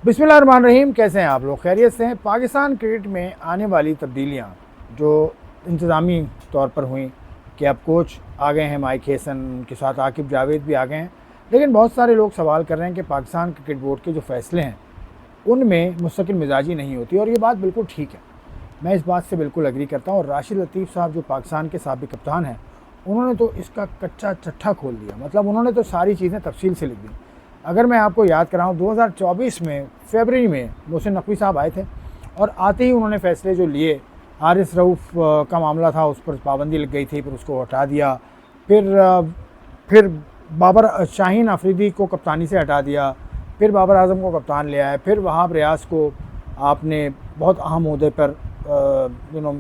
बिस्मिल्लाहिर्रहमानिर्रहीम। कैसे हैं आप लोग? खैरियत से हैं? पाकिस्तान क्रिकेट में आने वाली तब्दीलियां जो इंतज़ामी तौर पर हुई कि अब कोच आ गए हैं माइक हेसन, उनके साथ आकिब जावेद भी आ गए हैं, लेकिन बहुत सारे लोग सवाल कर रहे हैं कि पाकिस्तान क्रिकेट बोर्ड के जो फ़ैसले हैं उनमें मुस्तकिल मिजाजी नहीं होती, और ये बात बिल्कुल ठीक है। मैं इस बात से बिल्कुल एग्री करता हूँ। और राशिद लतीफ़ साहब जो पाकिस्तान के साबिक़ कप्तान हैं, उन्होंने तो इसका कच्चा चट्ठा खोल दिया। मतलब उन्होंने तो सारी चीज़ें तफसील से लिख दी। अगर मैं आपको याद कराऊँ, 2024 में फरवरी में मोहसिन नकवी साहब आए थे और आते ही उन्होंने फ़ैसले जो लिए, हारिस रऊफ़ का मामला था, उस पर पाबंदी लग गई थी, फिर उसको हटा दिया। फिर बाबर शाहीन अफरीदी को कप्तानी से हटा दिया, फिर बाबर आजम को कप्तान ले आए, फिर वहाब रियाज को आपने बहुत अहम ओहदे पर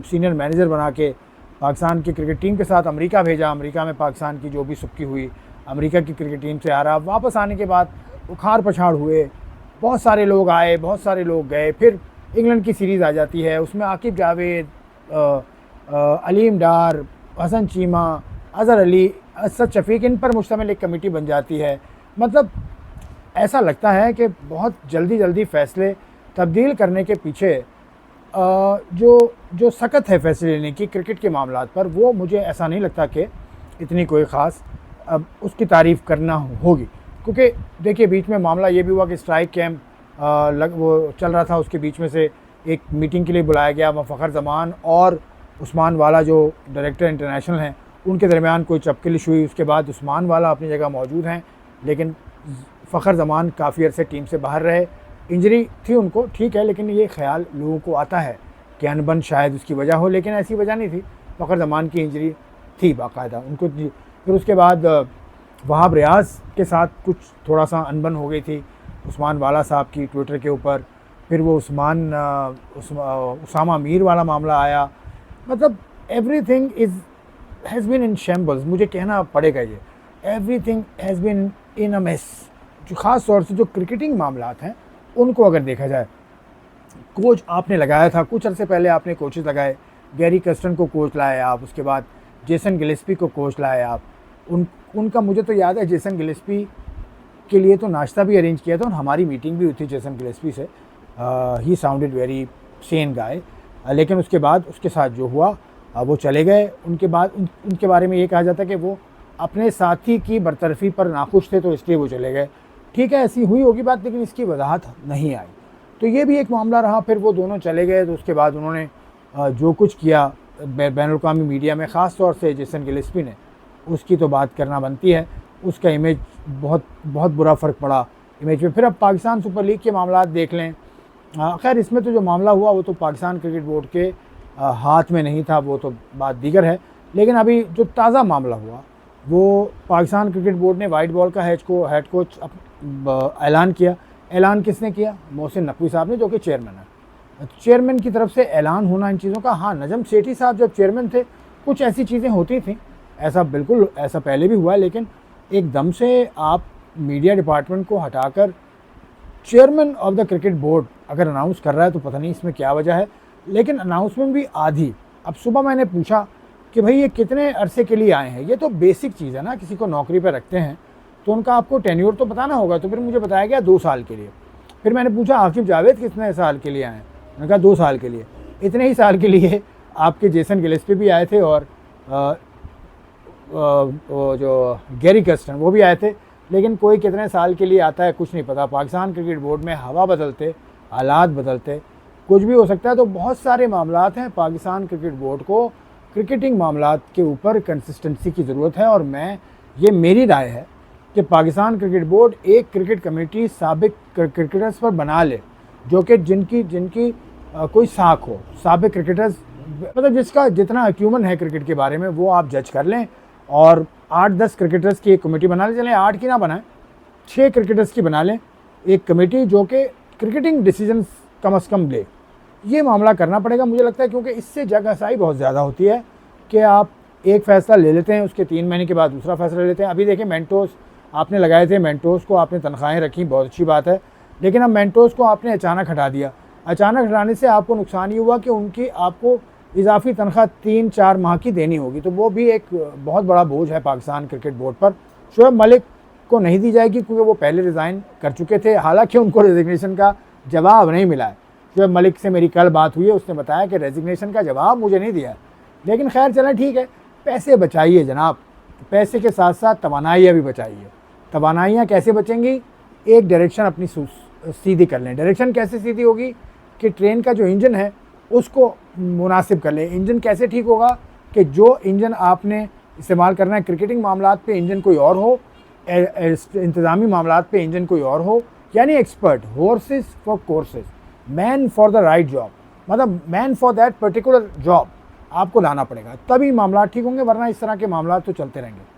सीनियर मैनेजर बना के पाकिस्तान की क्रिकेट टीम के साथ अमेरिका भेजा। अमेरिका में पाकिस्तान की जो भी सुक्की हुई, अमेरिका की क्रिकेट टीम से आ रहा, वापस आने के बाद उखाड़ पछाड़ हुए, बहुत सारे लोग आए, बहुत सारे लोग गए। फिर इंग्लैंड की सीरीज़ आ जाती है, उसमें आकिब जावेद, अलीम डार, हसन चीमा, अज़हर अली, असद शफीक, इन पर मुश्तमिल एक कमेटी बन जाती है। मतलब ऐसा लगता है कि बहुत जल्दी जल्दी फ़ैसले तब्दील करने के पीछे जो सकत है फ़ैसले लेने की क्रिकेट के मामलात पर, वो मुझे ऐसा नहीं लगता कि इतनी कोई ख़ास अब उसकी तारीफ़ करना होगी। क्योंकि देखिए, बीच में मामला ये भी हुआ कि स्ट्राइक कैंप वो चल रहा था, उसके बीच में से एक मीटिंग के लिए बुलाया गया। वह फ़खर ज़मान और उस्मान वाला जो डायरेक्टर इंटरनेशनल हैं, उनके दरमियान कोई चपकलिश हुई। उसके बाद उस्मान वाला अपनी जगह मौजूद हैं, लेकिन फ़खर ज़मान काफ़ी अरसे टीम से बाहर रहे। इंजरी थी उनको, ठीक है, लेकिन ये ख़्याल लोगों को आता है कि अनबन शायद उसकी वजह हो, लेकिन ऐसी वजह नहीं थी। फ़खर ज़मान की इंजरी थी बाकायदा उनको। फिर उसके बाद वहाब रियाज के साथ कुछ थोड़ा सा अनबन हो गई थी उस्मान वाला साहब की ट्विटर के ऊपर। फिर वो उसामा मीर वाला मामला आया। मतलब everything has been in shambles, मुझे कहना पड़ेगा ये। Everything has been in a mess. जो ख़ास तौर से जो क्रिकेटिंग मामलात हैं उनको अगर देखा जाए, कोच आपने लगाया था कुछ अरसे पहले, आपने कोचेस लगाए, गैरी कर्स्टन को कोच लाए आप, उसके बाद जेसन गिलेस्पी को कोच लाए आप। उनका मुझे तो याद है जेसन गिलेस्पी के लिए तो नाश्ता भी अरेंज किया था, और हमारी मीटिंग भी हुई थी जेसन गिलेस्पी से। ही साउंडेड वेरी सेन गाय। लेकिन उसके बाद उसके साथ जो हुआ, वो चले गए। उनके बाद उनके बारे में ये कहा जाता है कि वो अपने साथी की बरतरफी पर नाखुश थे, तो इसलिए वो चले गए। ठीक है, ऐसी हुई होगी बात, लेकिन इसकी वजाहत नहीं आई। तो ये भी एक मामला रहा। फिर वो दोनों चले गए, तो उसके बाद उन्होंने जो कुछ किया बैनुल-अक़वामी मीडिया में, ख़ास तौर से जेसन गिलेस्पी ने, उसकी तो बात करना बनती है। उसका इमेज बहुत बहुत बुरा फ़र्क पड़ा इमेज में। फिर अब पाकिस्तान सुपर लीग के मामला देख लें। खैर, इसमें तो जो मामला हुआ वो तो पाकिस्तान क्रिकेट बोर्ड के हाथ में नहीं था, वो तो बात दीगर है। लेकिन अभी जो ताज़ा मामला हुआ, वो पाकिस्तान क्रिकेट बोर्ड ने वाइट बॉल का हेड कोच ऐलान किया। ऐलान किसने किया? मोहसिन नकवी साहब ने, जो कि चेयरमैन है। चेयरमैन की तरफ से ऐलान होना इन चीज़ों का। हाँ, नजम सेठी साहब जब चेयरमैन थे कुछ ऐसी चीज़ें होती थीं, ऐसा बिल्कुल ऐसा पहले भी हुआ है, लेकिन एकदम से आप मीडिया डिपार्टमेंट को हटाकर chairman of the cricket board अगर अनाउंस कर रहा है, तो पता नहीं इसमें क्या वजह है। लेकिन अनाउंसमेंट भी आधी। अब सुबह मैंने पूछा कि भाई ये कितने अरसे के लिए आए हैं? ये तो बेसिक चीज़ है ना, किसी को नौकरी पर रखते हैं तो उनका आपको टेन्योर तो बताना होगा। तो फिर मुझे बताया गया 2 साल के लिए। फिर मैंने पूछा आकिब जावेद कितने साल के लिए आए हैं? उन्होंने कहा 2 साल के लिए। इतने ही साल के लिए आपके जेसन गिलेस्पी भी आए थे, और जो गैरी कर्स्टन वो भी आए थे। लेकिन कोई कितने साल के लिए आता है कुछ नहीं पता। पाकिस्तान क्रिकेट बोर्ड में हवा बदलते, हालात बदलते, कुछ भी हो सकता है। तो बहुत सारे मामलात हैं। पाकिस्तान क्रिकेट बोर्ड को क्रिकेटिंग मामलात के ऊपर कंसिस्टेंसी की ज़रूरत है, और ये मेरी राय है कि पाकिस्तान क्रिकेट बोर्ड एक क्रिकेट कमेटी साबिक क्रिकेटर्स पर बना ले, जो कि जिनकी कोई साख हो। साबिक क्रिकेटर्स मतलब जिसका जितना अक्यूमन है क्रिकेट के बारे में, वो आप जज कर लें, और 8-10 क्रिकेटर्स की एक कमेटी बना लें। चलें 8 की ना बनाएं, 6 क्रिकेटर्स की बना लें एक कमेटी, जो कि क्रिकेटिंग डिसीजंस कम से कम ले। ये मामला करना पड़ेगा मुझे लगता है, क्योंकि इससे जगहसाई बहुत ज़्यादा होती है कि आप एक फ़ैसला ले लेते हैं, उसके 3 महीने के बाद दूसरा फ़ैसला ले लेते हैं। अभी देखिए, मेंटोस आपने लगाए थे, मेंटोस को आपने तनख्वाहें रखी, बहुत अच्छी बात है। लेकिन अब मेंटोस को आपने अचानक हटा दिया। अचानक हटाने से आपको नुकसान ये हुआ कि उनकी आपको इजाफी तनख्वाह 3-4 माह की देनी होगी, तो वो भी एक बहुत बड़ा बोझ है पाकिस्तान क्रिकेट बोर्ड पर। शोएब मलिक को नहीं दी जाएगी, क्योंकि वो पहले रिज़ाइन कर चुके थे। हालांकि उनको रेजिग्नेशन का जवाब नहीं मिला है। जो मलिक से मेरी कल बात हुई है, उसने बताया कि रेजिग्नेशन का जवाब मुझे नहीं दिया, लेकिन खैर चलें ठीक है, पैसे बचाइए जनाब, पैसे के साथ साथ तवानाइयाँ भी बचाइए। तवानाइयाँ कैसे बचेंगी? एक डायरेक्शन अपनी सीधी कर लें। डायरेक्शन कैसे सीधी होगी कि ट्रेन का जो इंजन है उसको मुनासिब कर लें। इंजन कैसे ठीक होगा कि जो इंजन आपने इस्तेमाल करना है क्रिकेटिंग मामलात पे इंजन कोई और हो, इंतज़ामी मामलात पे इंजन कोई और हो, यानी expert, horses for courses, man for the right job, मतलब man for that particular job आपको लाना पड़ेगा, तभी मामला ठीक होंगे, वरना इस तरह के मामला तो चलते रहेंगे।